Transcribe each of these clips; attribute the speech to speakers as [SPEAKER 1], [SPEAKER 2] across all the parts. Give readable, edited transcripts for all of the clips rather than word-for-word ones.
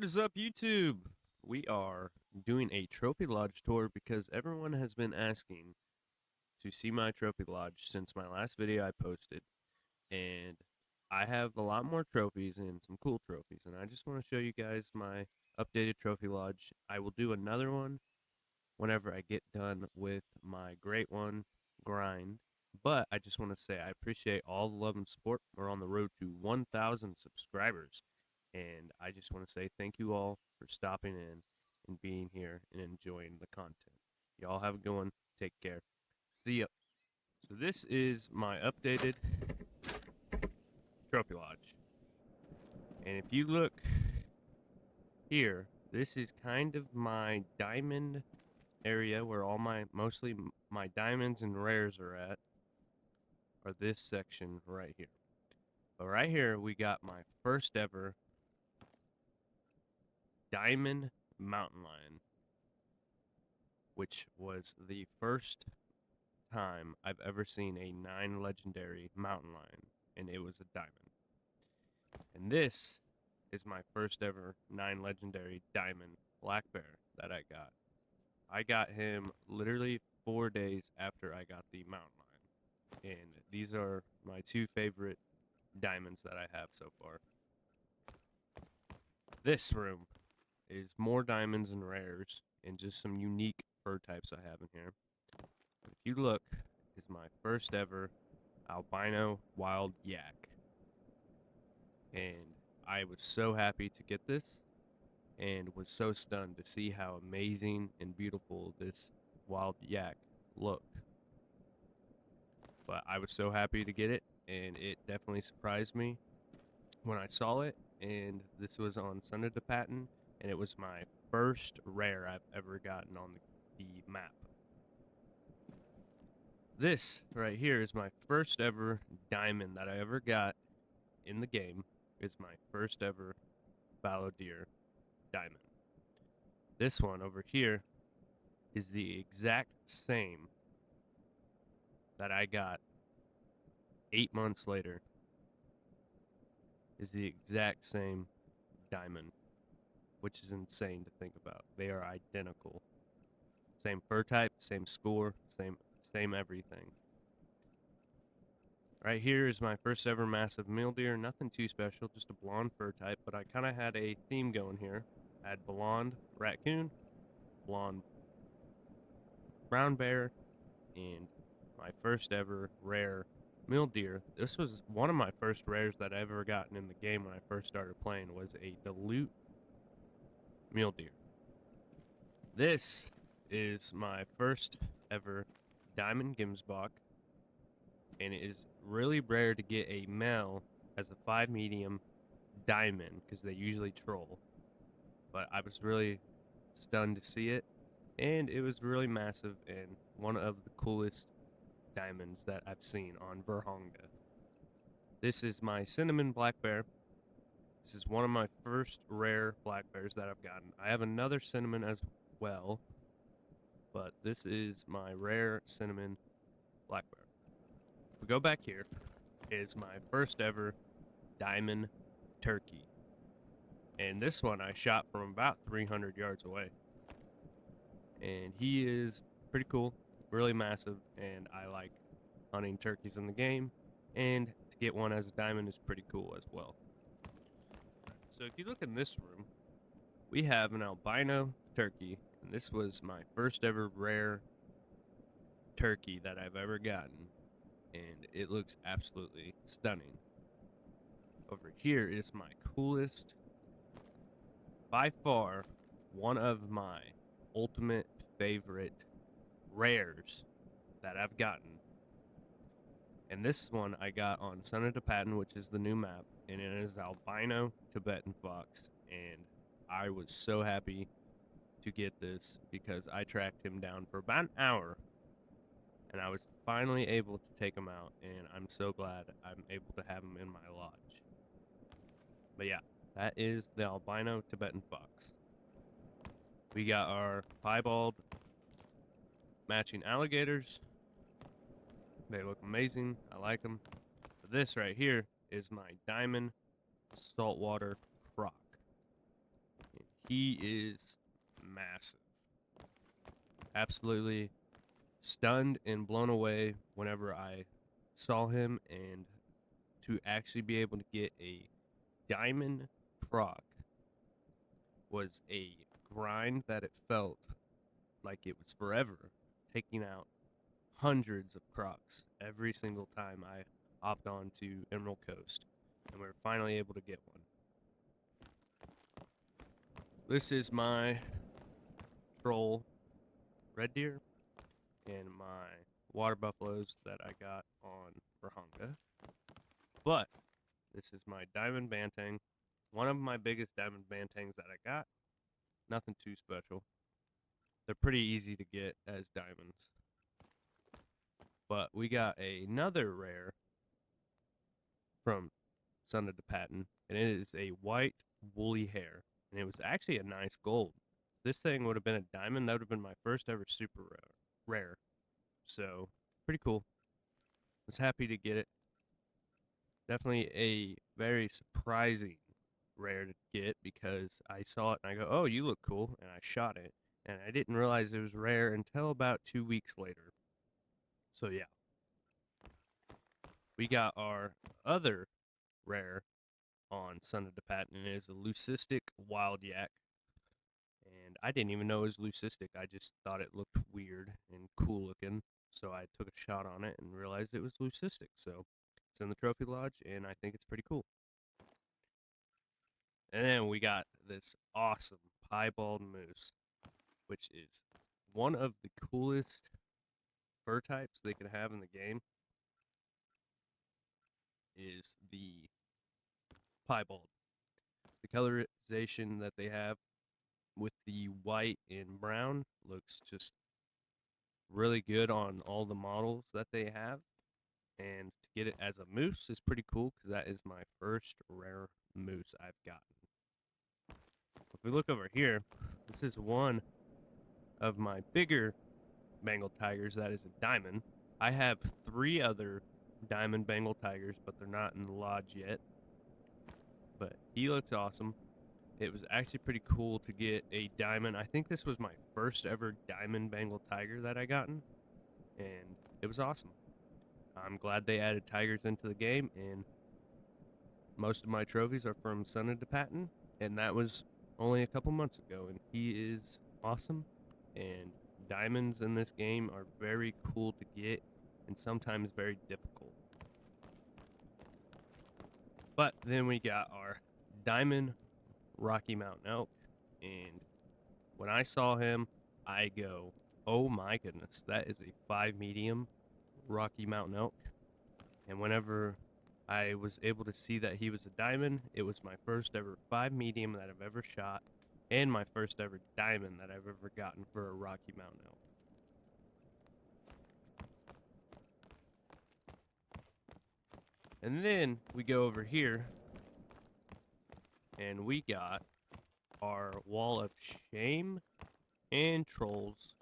[SPEAKER 1] What is up, YouTube? We are doing a Trophy Lodge tour because everyone has been asking to see my Trophy Lodge since my last video I posted. And I have a lot more trophies and some cool trophies. And I just want to show you guys my updated Trophy Lodge. I will do another one whenever I get done with my Great One grind. But I just want to say I appreciate all the love and support. We're on the road to 1,000 subscribers. And I just want to say thank you all for stopping in and being here and enjoying the content. Y'all have a good one. Take care. See ya. So this is my updated Trophy Lodge. And if you look here, this is kind of my diamond area where all mostly my diamonds and rares are at, or this section right here. But right here we got my first ever diamond mountain lion, which was the first time I've ever seen a 9 legendary mountain lion, and it was a diamond. And this is my first ever 9 legendary diamond black bear that I got. I got him literally 4 days after I got the mountain lion. And these are my two favorite diamonds that I have so far. This room is more diamonds and rares and just some unique fur types I have in here. If you look, is my first ever albino wild yak. And I was so happy to get this and was so stunned to see how amazing and beautiful this wild yak looked. But I was so happy to get it, and it definitely surprised me when I saw it. And this was on Sunday to Patent, and it was my first rare I've ever gotten on the map. This right here is my first ever diamond that I ever got in the game. It's my first ever fallow deer diamond. This one over here is the exact same that I got 8 months later. Is the exact same diamond, which is insane to think about. They are identical. Same fur type, same score, same everything. Right here is my first ever massive mule deer. Nothing too special, just a blonde fur type, but I kind of had a theme going here. I had blonde raccoon, blonde brown bear, and my first ever rare mule deer. This was one of my first rares that I ever gotten in the game when I first started playing, was a dilute mule deer. This is my first ever diamond Gimsbach, and it is really rare to get a male as a 5 medium diamond because they usually troll. But I was really stunned to see it, and it was really massive and one of the coolest diamonds that I've seen on Verhonga. This is my cinnamon black bear. This is one of my first rare black bears that I've gotten. I have another cinnamon as well, but this is my rare cinnamon black bear. We go back here, is my first ever diamond turkey. And this one I shot from about 300 yards away. And he is pretty cool, really massive, and I like hunting turkeys in the game. And to get one as a diamond is pretty cool as well. So if you look in this room, we have an albino turkey, and this was my first ever rare turkey that I've ever gotten, and it looks absolutely stunning. Over here is my coolest, by far, one of my ultimate favorite rares that I've gotten. And this one I got on Sunday to Patent, which is the new map, and it is albino Tibetan fox. And I was so happy to get this because I tracked him down for about an hour, and I was finally able to take him out, and I'm so glad I'm able to have him in my lodge. But yeah, that is the albino Tibetan fox. We got our piebald matching alligators. They look amazing. I like them. But this right here is my diamond saltwater croc. he is massive. Absolutely stunned and blown away whenever I saw him, and to actually be able to get a diamond croc was a grind that it felt like it was forever, taking out hundreds of crocs every single time I hopped on to Emerald Coast, and we were finally able to get one. This is my troll red deer and my water buffaloes that I got on Rahanga. But this is my diamond bantang, one of my biggest diamond bantangs that I got. Nothing too special. They're pretty easy to get as diamonds. But we got another rare from Son of the Patent, and it is a white woolly hair, and it was actually a nice gold. This thing would have been a diamond. That would have been my first ever super rare. So pretty cool. Was happy to get it. Definitely a very surprising rare to get because I saw it and I go, "Oh, you look cool," and I shot it, and I didn't realize it was rare until about 2 weeks later. So yeah, we got our other rare on Son of the Patent, and it is a leucistic wild yak. And I didn't even know it was leucistic. I just thought it looked weird and cool looking. So I took a shot on it and realized it was leucistic. So it's in the trophy lodge, and I think it's pretty cool. And then we got this awesome piebald moose, which is one of the coolest fur types they can have in the game. Is the piebald. The colorization that they have with the white and brown looks just really good on all the models that they have. And to get it as a moose is pretty cool because that is my first rare moose I've gotten. If we look over here, this is one of my bigger Bengal tigers that is a diamond. I have 3 other diamond Bengal tigers, but they're not in the lodge yet. But he looks awesome. It was actually pretty cool to get a diamond. I think this was my first ever diamond Bengal tiger that I gotten, and it was awesome. I'm glad they added tigers into the game, and most of my trophies are from Son of the Patent, and that was only a couple months ago, and he is awesome. And diamonds in this game are very cool to get and sometimes very difficult. But then we got our diamond Rocky Mountain elk, and when I saw him, I go, "Oh my goodness, that is a 5 medium Rocky Mountain elk." And whenever I was able to see that he was a diamond, it was my first ever 5 medium that I've ever shot, and my first ever diamond that I've ever gotten for a Rocky Mountain elk. And then we go over here, and we got our wall of shame and trolls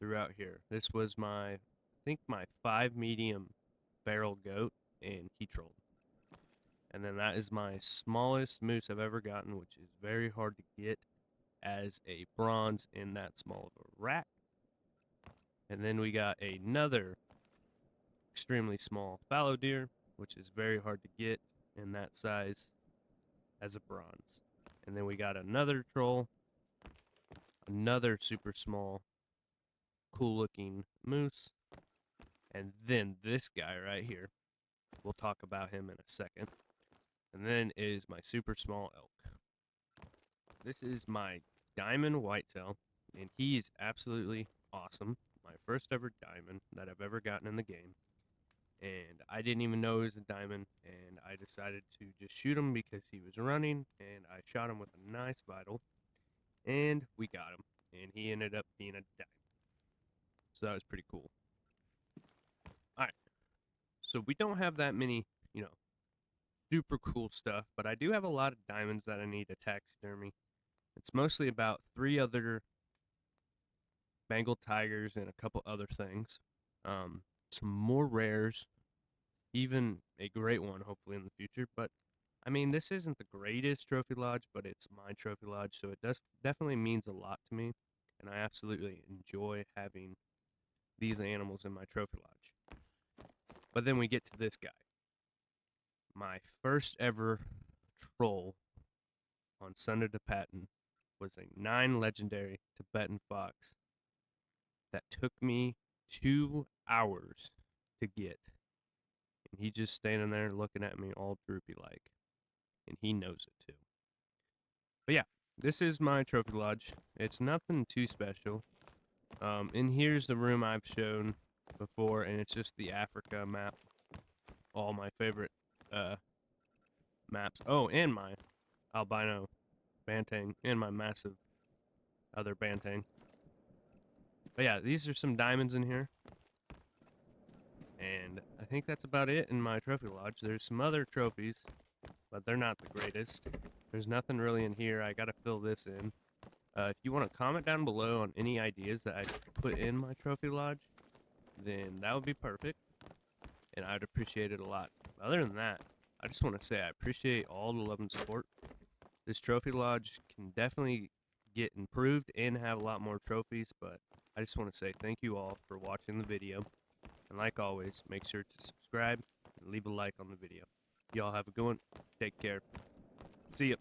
[SPEAKER 1] throughout here. This was my, I think my 5 medium barrel goat, and he trolled. And then that is my smallest moose I've ever gotten, which is very hard to get as a bronze in that small of a rack. And then we got another extremely small fallow deer, which is very hard to get in that size as a bronze. And then we got another troll, another super small, cool looking moose, and then this guy right here. We'll talk about him in a second. And then is my super small elk. This is my diamond whitetail, and he is absolutely awesome. My first ever diamond that I've ever gotten in the game. And I didn't even know he was a diamond, and I decided to just shoot him because he was running, and I shot him with a nice vital, and we got him, and he ended up being a diamond. So that was pretty cool. Alright, so we don't have that many, super cool stuff, but I do have a lot of diamonds that I need to taxidermy. It's mostly about 3 other Bengal tigers and a couple other things. Some more rares, even a great one hopefully in the future, but I mean, this isn't the greatest trophy lodge, but it's my trophy lodge, so it does definitely means a lot to me, and I absolutely enjoy having these animals in my trophy lodge. But then we get to this guy. My first ever troll on Sunday to Patton was a 9 legendary Tibetan fox that took me 2 hours to get. And he just standing there looking at me all droopy like. And he knows it too. But yeah, this is my trophy lodge. It's nothing too special. And here's the room I've shown before, and it's just the Africa map. All my favorite maps. Oh, and my albino bantang, and my massive other bantang. But yeah, these are some diamonds in here. And I think that's about it in my trophy lodge. There's some other trophies, but they're not the greatest. There's nothing really in here. I gotta fill this in. If you want to comment down below on any ideas that I put in my trophy lodge, then that would be perfect, and I'd appreciate it a lot. Other than that, I just want to say I appreciate all the love and support. This trophy lodge can definitely get improved and have a lot more trophies, but I just want to say thank you all for watching the video. And like always, make sure to subscribe and leave a like on the video. Y'all have a good one. Take care. See ya.